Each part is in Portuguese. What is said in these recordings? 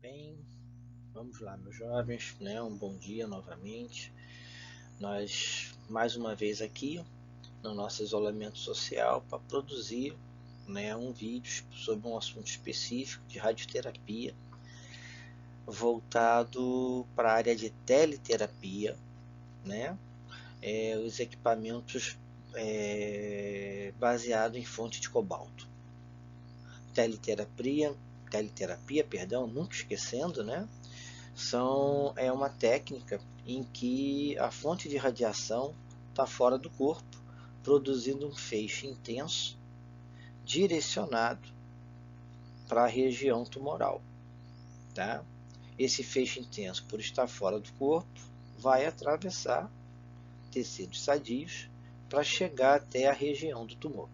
Bem, vamos lá, meus jovens, né? Um bom dia novamente. Nós, mais uma vez aqui, no nosso isolamento social, para produzir, né, um vídeo sobre um assunto específico de radioterapia, voltado para a área de teleterapia, né? Os equipamentos baseados em fonte de cobalto. Teleterapia, perdão, nunca esquecendo, né? É uma técnica em que a fonte de radiação está fora do corpo, produzindo um feixe intenso direcionado para a região tumoral. Tá? Esse feixe intenso, por estar fora do corpo, vai atravessar tecidos sadios para chegar até a região do tumor.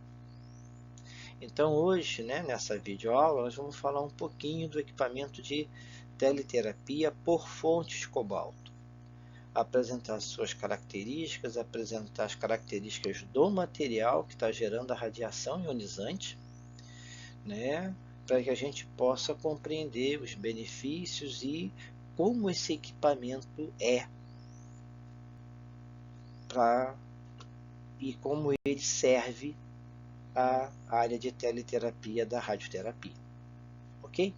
Então hoje, né, nessa videoaula, nós vamos falar um pouquinho do equipamento de teleterapia por fonte de cobalto. Apresentar suas características, apresentar as características do material que está gerando a radiação ionizante, né, para que a gente possa compreender os benefícios e como esse equipamento e como ele serve à área de teleterapia da radioterapia. Ok?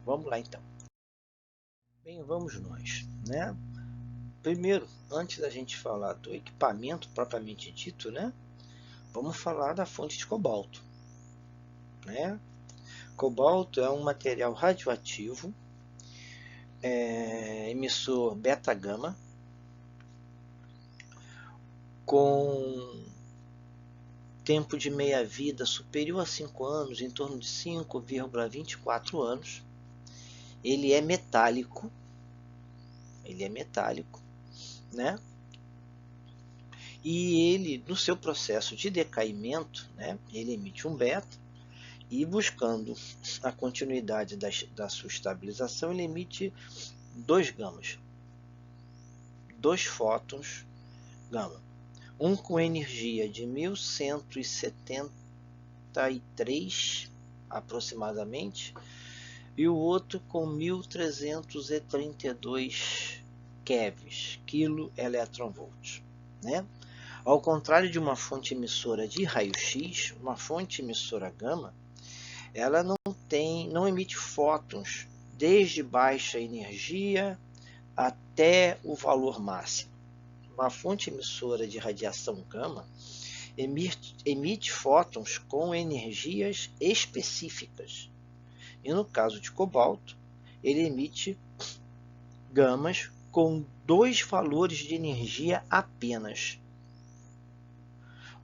Vamos lá então. Bem, vamos nós, né? Primeiro, antes da gente falar do equipamento propriamente dito, né? Vamos falar da fonte de cobalto, né? Cobalto é um material radioativo, emissor beta-gama, com tempo de meia-vida superior a 5 anos, em torno de 5,24 anos. Ele é metálico, né? E ele, no seu processo de decaimento, né, ele emite um beta, e buscando a continuidade da sua estabilização, ele emite 2 gamas, 2 fótons gama, um com energia de 1173 aproximadamente, e o outro com 1332 kevs, kV, né? Ao contrário de uma fonte emissora de raio-x, uma fonte emissora gama, ela não emite fótons desde baixa energia até o valor máximo. Uma fonte emissora de radiação gama emite fótons com energias específicas. E no caso de cobalto, ele emite gamas com 2 valores de energia apenas.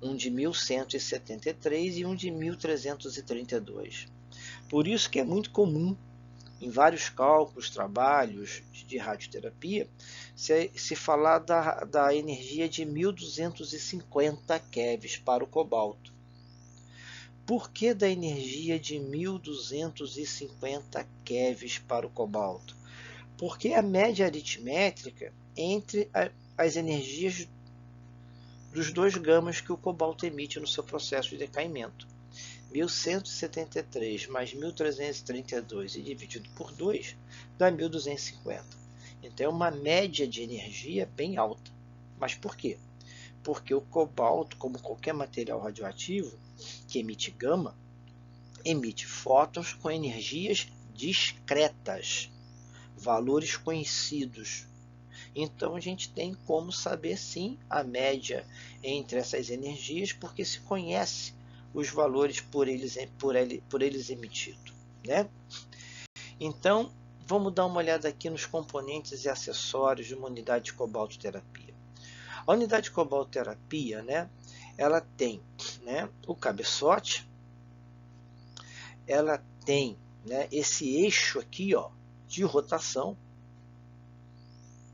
Um de 1173 e um de 1332. Por isso que é muito comum, em vários cálculos, trabalhos de radioterapia, se falar da energia de 1250 kV para o cobalto. Por que da energia de 1250 kV para o cobalto? Porque a média aritmétrica entre as energias dos 2 gamas que o cobalto emite no seu processo de decaimento. 1173 mais 1332 e dividido por 2 dá 1250. Então é uma média de energia bem alta. Mas por quê? Porque o cobalto, como qualquer material radioativo que emite gama, emite fótons com energias discretas, valores conhecidos. Então a gente tem como saber sim a média entre essas energias, porque se conhece os valores por eles emitidos, né? Então vamos dar uma olhada aqui nos componentes e acessórios de uma unidade de cobaltoterapia. A unidade de cobaltoterapia, né, ela tem, né, o cabeçote, ela tem, né, esse eixo aqui, ó, de rotação,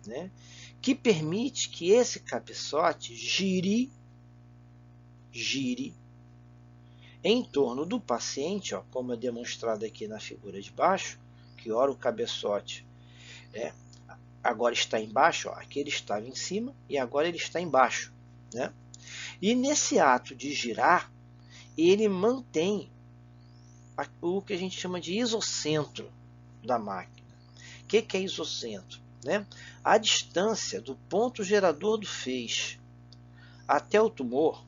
né, que permite que esse cabeçote gire em torno do paciente, ó, como é demonstrado aqui na figura de baixo, que ora o cabeçote agora está embaixo, ó, aqui ele estava em cima e agora ele está embaixo, né? E nesse ato de girar, ele mantém o que a gente chama de isocentro da máquina, que é isocentro? Né? A distância do ponto gerador do feixe até o tumor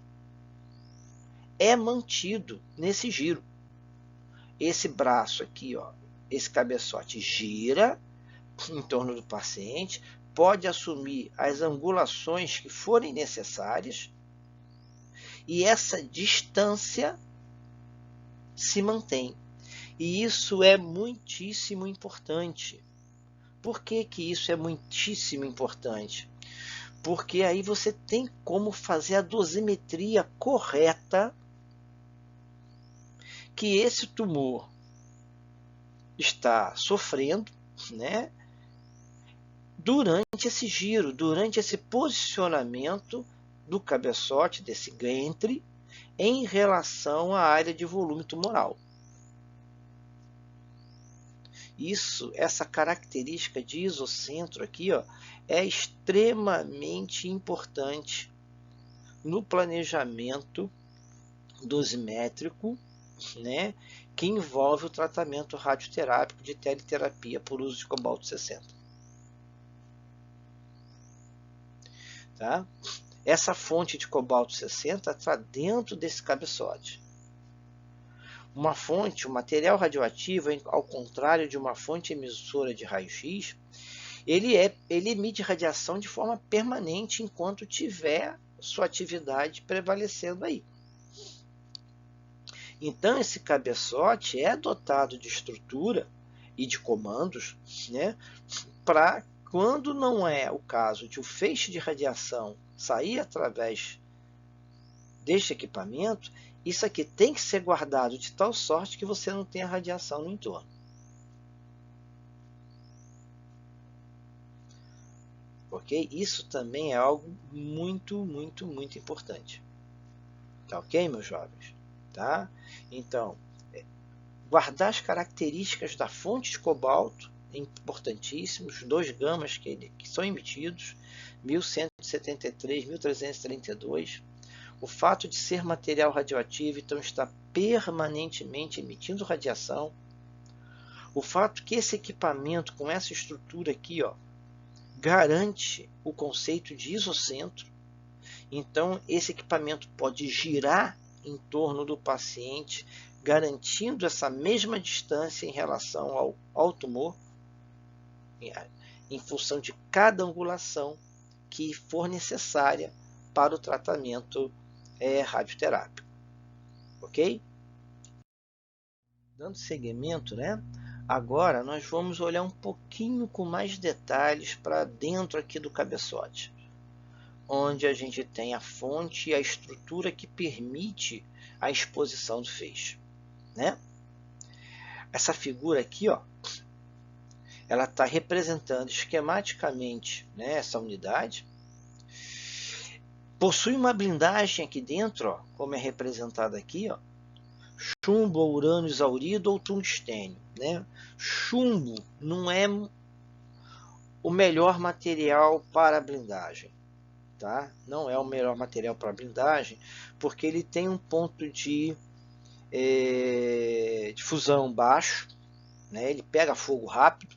é mantido nesse giro. Esse braço aqui, ó, esse cabeçote gira em torno do paciente, pode assumir as angulações que forem necessárias e essa distância se mantém. E isso é muitíssimo importante. Por que que isso é muitíssimo importante? Porque aí você tem como fazer a dosimetria correta que esse tumor está sofrendo, né, durante esse giro, durante esse posicionamento do cabeçote, desse gantry, em relação à área de volume tumoral. Essa característica de isocentro aqui, ó, é extremamente importante no planejamento dosimétrico, né, que envolve o tratamento radioterápico de teliterapia por uso de cobalto 60. Tá? Essa fonte de cobalto 60 está dentro desse cabeçote. Uma fonte, o material radioativo, ao contrário de uma fonte emissora de raio-x, ele emite radiação de forma permanente enquanto tiver sua atividade prevalecendo aí. Então, esse cabeçote é dotado de estrutura e de comandos, né, para quando não é o caso de o feixe de radiação sair através deste equipamento, isso aqui tem que ser guardado de tal sorte que você não tenha radiação no entorno. Ok? Isso também é algo muito, muito, muito importante. Tá ok, meus jovens? Tá? Então, guardar as características da fonte de cobalto é importantíssimo, os 2 gamas que são emitidos, 1173, 1332, o fato de ser material radioativo, então está permanentemente emitindo radiação, o fato que esse equipamento com essa estrutura aqui, ó, garante o conceito de isocentro, então esse equipamento pode girar em torno do paciente, garantindo essa mesma distância em relação ao tumor, em função de cada angulação que for necessária para o tratamento radioterápico. Ok? Dando seguimento, né? Agora nós vamos olhar um pouquinho com mais detalhes para dentro aqui do cabeçote, onde a gente tem a fonte e a estrutura que permite a exposição do feixe, né? Essa figura aqui, ó, ela está representando esquematicamente, né, essa unidade. Possui uma blindagem aqui dentro, ó, como é representado aqui, ó, chumbo ou urânio exaurido ou tungstênio, né? Chumbo não é o melhor material para a blindagem, tá? Não é o melhor material para a blindagem, porque ele tem um ponto de fusão baixo, né? Ele pega fogo rápido,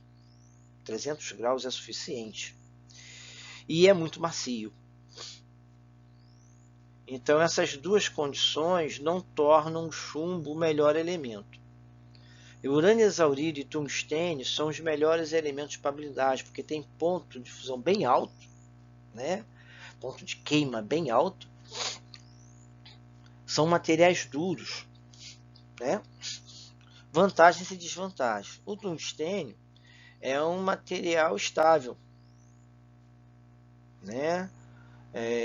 300 graus é suficiente, e é muito macio. Então essas duas condições não tornam o chumbo o melhor elemento. O urânio exaurido e tungstênio são os melhores elementos para blindagem, porque tem ponto de fusão bem alto, né? Ponto de queima bem alto. São materiais duros, né? Vantagens e desvantagens. O tungstênio é um material estável, né?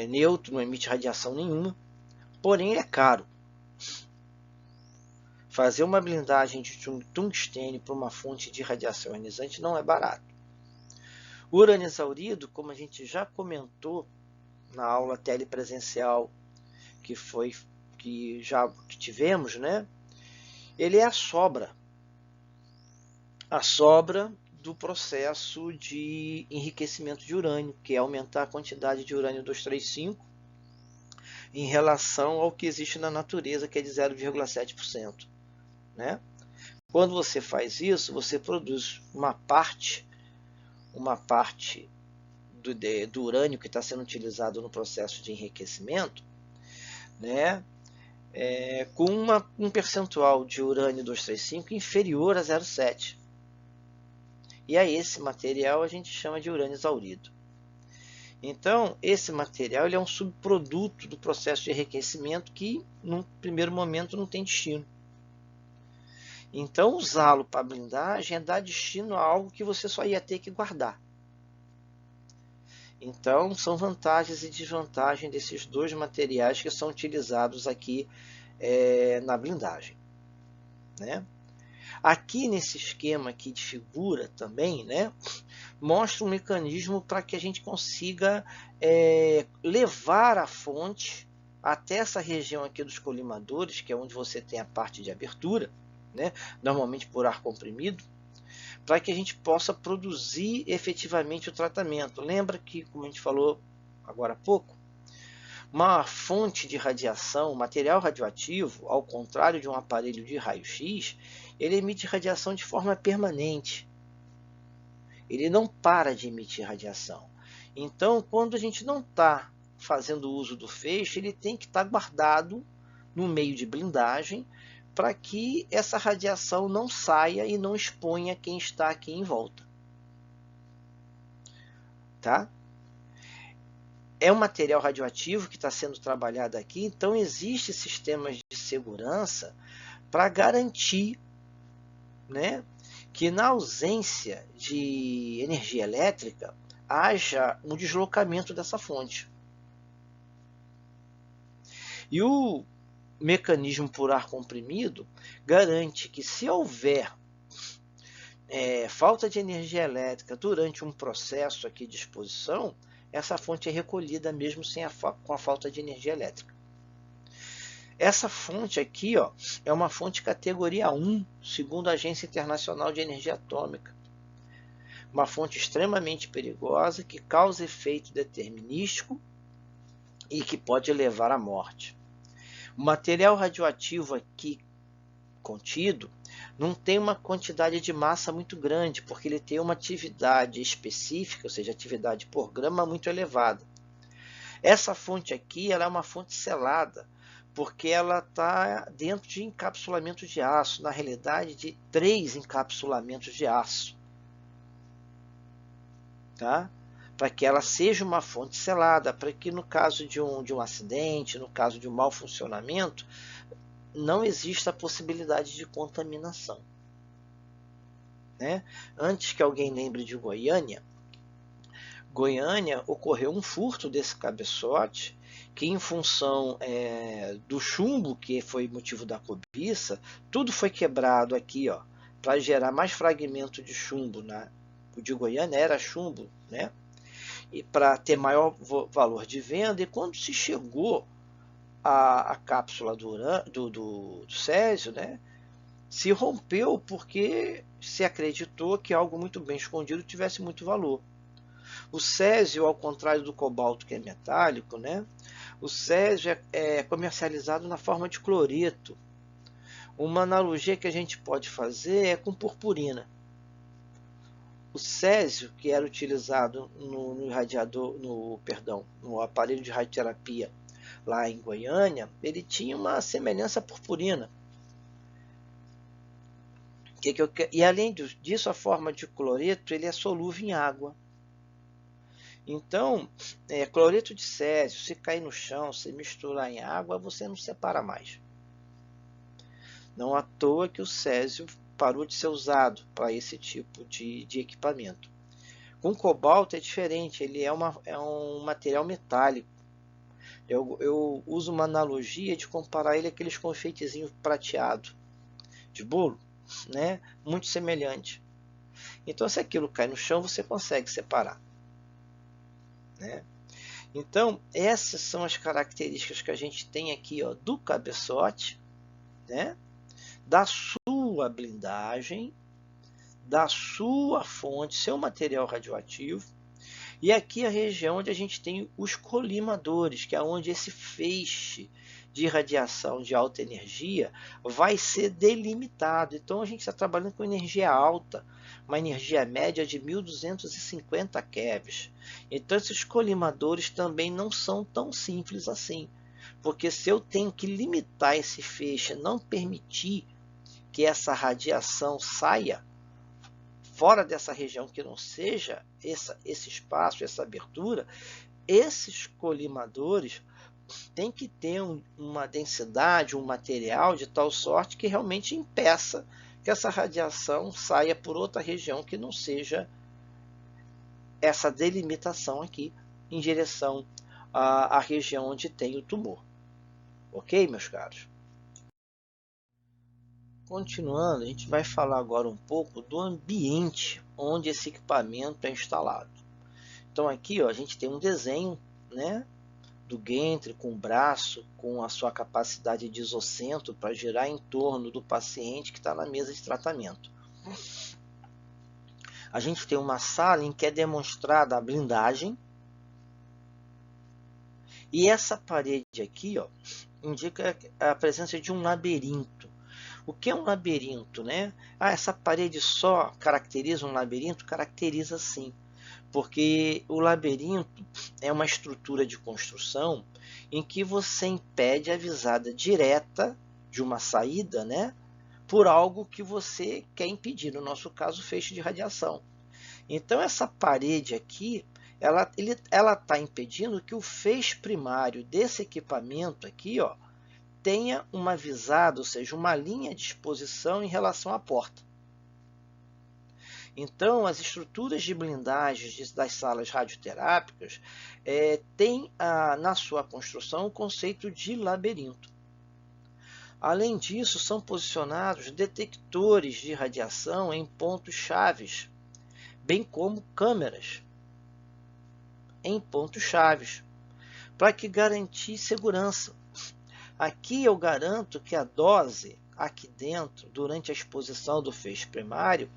Neutro, não emite radiação nenhuma, porém ele é caro. Fazer uma blindagem de tungstênio para uma fonte de radiação ionizante não é barato. O urânio exaurido, como a gente já comentou na aula telepresencial que tivemos, né? Ele é a sobra do processo de enriquecimento de urânio, que é aumentar a quantidade de urânio 235 em relação ao que existe na natureza, que é de 0,7%. Né? Quando você faz isso, você produz uma parte uma parte do urânio que está sendo utilizado no processo de enriquecimento, né, com um percentual de urânio 235 inferior a 0,7. E a esse material a gente chama de urânio exaurido. Então, esse material ele é um subproduto do processo de enriquecimento que, num primeiro momento, não tem destino. Então, usá-lo para blindagem é dar destino a algo que você só ia ter que guardar. Então, são vantagens e desvantagens desses dois materiais que são utilizados aqui na blindagem, né? Aqui nesse esquema aqui de figura também, né, mostra um mecanismo para que a gente consiga levar a fonte até essa região aqui dos colimadores, que é onde você tem a parte de abertura, né, normalmente por ar comprimido, para que a gente possa produzir efetivamente o tratamento. Lembra que, como a gente falou agora há pouco, uma fonte de radiação, material radioativo, ao contrário de um aparelho de raio-x, ele emite radiação de forma permanente. Ele não para de emitir radiação. Então, quando a gente não está fazendo uso do feixe, ele tem que estar guardado no meio de blindagem para que essa radiação não saia e não exponha quem está aqui em volta. Tá? É um material radioativo que está sendo trabalhado aqui, então existem sistemas de segurança para garantir, né, que na ausência de energia elétrica haja um deslocamento dessa fonte. E o mecanismo por ar comprimido garante que, se houver falta de energia elétrica durante um processo aqui de exposição, essa fonte é recolhida mesmo com a falta de energia elétrica. Essa fonte aqui, ó, é uma fonte categoria 1, segundo a Agência Internacional de Energia Atômica. Uma fonte extremamente perigosa que causa efeito determinístico e que pode levar à morte. O material radioativo aqui contido não tem uma quantidade de massa muito grande, porque ele tem uma atividade específica, ou seja, atividade por grama muito elevada. Essa fonte aqui ela é uma fonte selada, porque ela está dentro de encapsulamento de aço, na realidade de 3 encapsulamentos de aço. Tá? Para que ela seja uma fonte selada, para que no caso de um acidente, no caso de um mau funcionamento, não exista a possibilidade de contaminação. Né? Antes que alguém lembre de Goiânia, ocorreu um furto desse cabeçote que, em função do chumbo, que foi motivo da cobiça, tudo foi quebrado aqui, ó, para gerar mais fragmento de chumbo. O de Goiânia era chumbo, né? E para ter maior valor de venda. E quando se chegou a cápsula do césio, né, se rompeu porque se acreditou que algo muito bem escondido tivesse muito valor. O césio, ao contrário do cobalto, que é metálico, né, o césio é comercializado na forma de cloreto. Uma analogia que a gente pode fazer é com purpurina. O césio, que era utilizado no aparelho de radioterapia lá em Goiânia, ele tinha uma semelhança à purpurina. E além disso, a forma de cloreto ele é solúvel em água. Então, cloreto de césio, se cair no chão, se misturar em água, você não separa mais. Não à toa que o césio parou de ser usado para esse tipo de equipamento. Com cobalto é diferente, ele é um material metálico. Eu uso uma analogia de comparar ele àqueles confeitezinhos prateados de bolo, né? Muito semelhante. Então, se aquilo cai no chão, você consegue separar. Né? Então, essas são as características que a gente tem aqui, ó, do cabeçote, né? Da sua blindagem, da sua fonte, seu material radioativo. E aqui a região onde a gente tem os colimadores, que é onde esse feixe de radiação de alta energia vai ser delimitado. Então a gente está trabalhando com energia alta, uma energia média de 1250 keVs. Então esses colimadores também não são tão simples assim, porque se eu tenho que limitar esse feixe, não permitir que essa radiação saia fora dessa região, que não seja esse espaço, essa abertura, esses colimadores têm que ter uma densidade, um material de tal sorte que realmente impeça que essa radiação saia por outra região que não seja essa delimitação aqui em direção à região onde tem o tumor. Ok, meus caros? Continuando, a gente vai falar agora um pouco do ambiente onde esse equipamento é instalado. Então aqui, ó, a gente tem um desenho, né, do Gantry com o braço, com a sua capacidade de isocentro para girar em torno do paciente que está na mesa de tratamento. A gente tem uma sala em que é demonstrada a blindagem. E essa parede aqui, ó, indica a presença de um labirinto. O que é um labirinto, né? Essa parede só caracteriza um labirinto? Caracteriza sim, porque o labirinto é uma estrutura de construção em que você impede a visada direta de uma saída, né, por algo que você quer impedir, no nosso caso, feixe de radiação. Então essa parede aqui, ela está impedindo que o feixe primário desse equipamento aqui, ó, tenha uma visada, ou seja, uma linha de exposição em relação à porta. Então, as estruturas de blindagem das salas radioterápicas têm na sua construção o conceito de labirinto. Além disso, são posicionados detectores de radiação em pontos chaves, bem como câmeras em pontos chaves, para que garantir segurança. Aqui eu garanto que a dose aqui dentro, durante a exposição do feixe primário,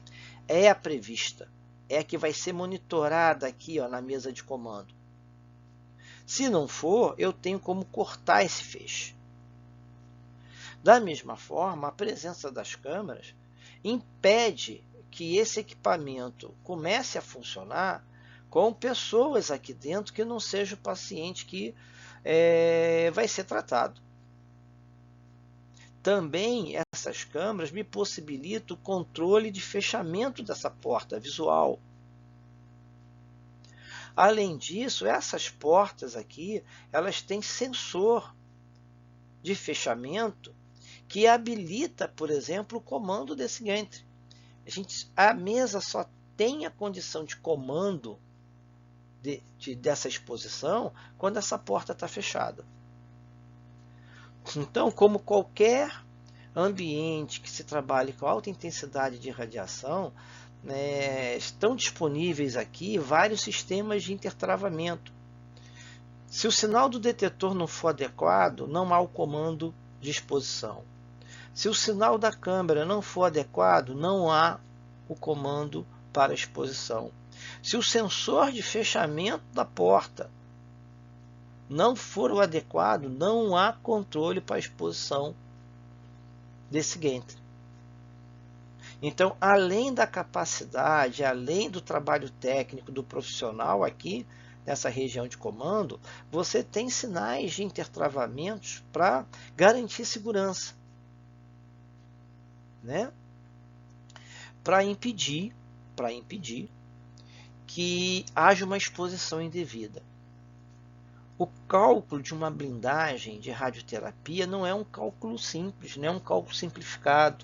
é a prevista, é a que vai ser monitorada aqui, ó, na mesa de comando. Se não for, eu tenho como cortar esse feixe. Da mesma forma, a presença das câmeras impede que esse equipamento comece a funcionar com pessoas aqui dentro que não seja o paciente que vai ser tratado. Também essas câmeras me possibilitam o controle de fechamento dessa porta visual. Além disso, essas portas aqui, elas têm sensor de fechamento que habilita, por exemplo, o comando desse Gantry. A mesa só tem a condição de comando dessa exposição quando essa porta está fechada. Então, como qualquer ambiente que se trabalhe com alta intensidade de radiação, estão disponíveis aqui vários sistemas de intertravamento. Se o sinal do detetor não for adequado, não há o comando de exposição. Se o sinal da câmera não for adequado, não há o comando para exposição. Se o sensor de fechamento da porta não for o adequado, não há controle para a exposição desse Gantry. Então, além da capacidade, além do trabalho técnico do profissional aqui nessa região de comando, você tem sinais de intertravamentos para garantir segurança, né? Para impedir que haja uma exposição indevida. O cálculo de uma blindagem de radioterapia não é um cálculo simples, não é um cálculo simplificado.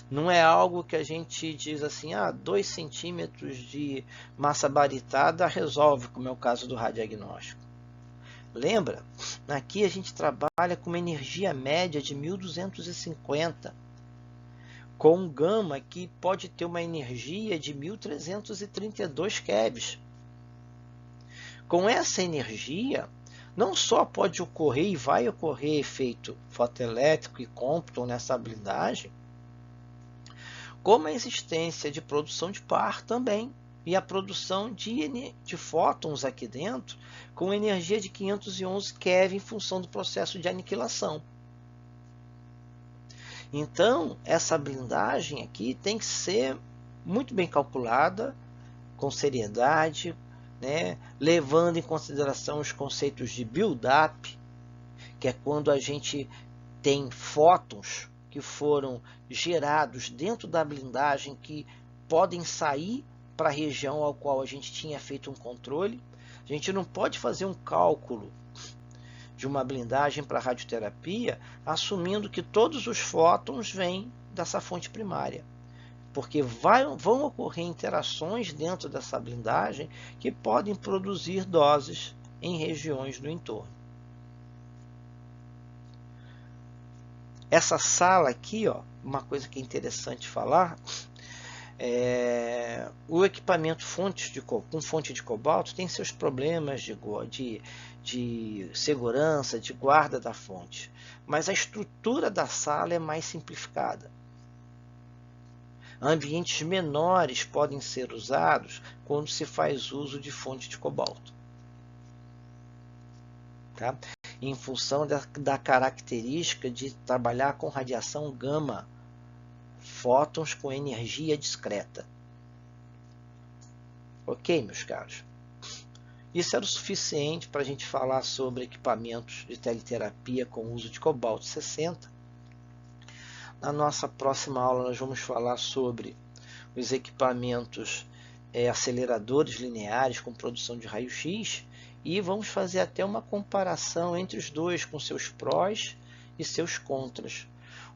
Não é algo que a gente diz assim, 2 centímetros de massa baritada resolve, como é o caso do radiagnóstico. Lembra? Aqui a gente trabalha com uma energia média de 1250, com um gama que pode ter uma energia de 1332 keVs. Com essa energia, não só pode ocorrer e vai ocorrer efeito fotoelétrico e Compton nessa blindagem, como a existência de produção de par também, e a produção de fótons aqui dentro, com energia de 511 keV em função do processo de aniquilação. Então, essa blindagem aqui tem que ser muito bem calculada, com seriedade, né? Levando em consideração os conceitos de build-up, que é quando a gente tem fótons que foram gerados dentro da blindagem que podem sair para a região ao qual a gente tinha feito um controle. A gente não pode fazer um cálculo de uma blindagem para radioterapia assumindo que todos os fótons vêm dessa fonte primária, porque vão ocorrer interações dentro dessa blindagem que podem produzir doses em regiões do entorno. Essa sala aqui, ó, uma coisa que é interessante falar, o equipamento com fonte de cobalto tem seus problemas de segurança, de guarda da fonte, mas a estrutura da sala é mais simplificada. Ambientes menores podem ser usados quando se faz uso de fonte de cobalto, tá? Em função da característica de trabalhar com radiação gama, fótons com energia discreta. Ok, meus caros? Isso era o suficiente para a gente falar sobre equipamentos de teleterapia com uso de cobalto 60. Na nossa próxima aula nós vamos falar sobre os equipamentos aceleradores lineares com produção de raio-x e vamos fazer até uma comparação entre os dois com seus prós e seus contras,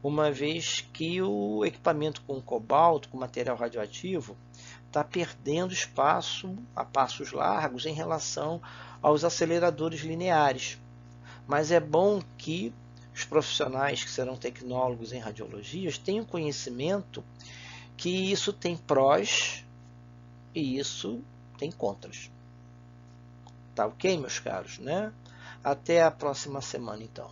uma vez que o equipamento com cobalto, com material radioativo, está perdendo espaço a passos largos em relação aos aceleradores lineares. Mas é bom que os profissionais que serão tecnólogos em radiologia tenham conhecimento que isso tem prós e isso tem contras. Tá ok, meus caros, né? Até a próxima semana, então.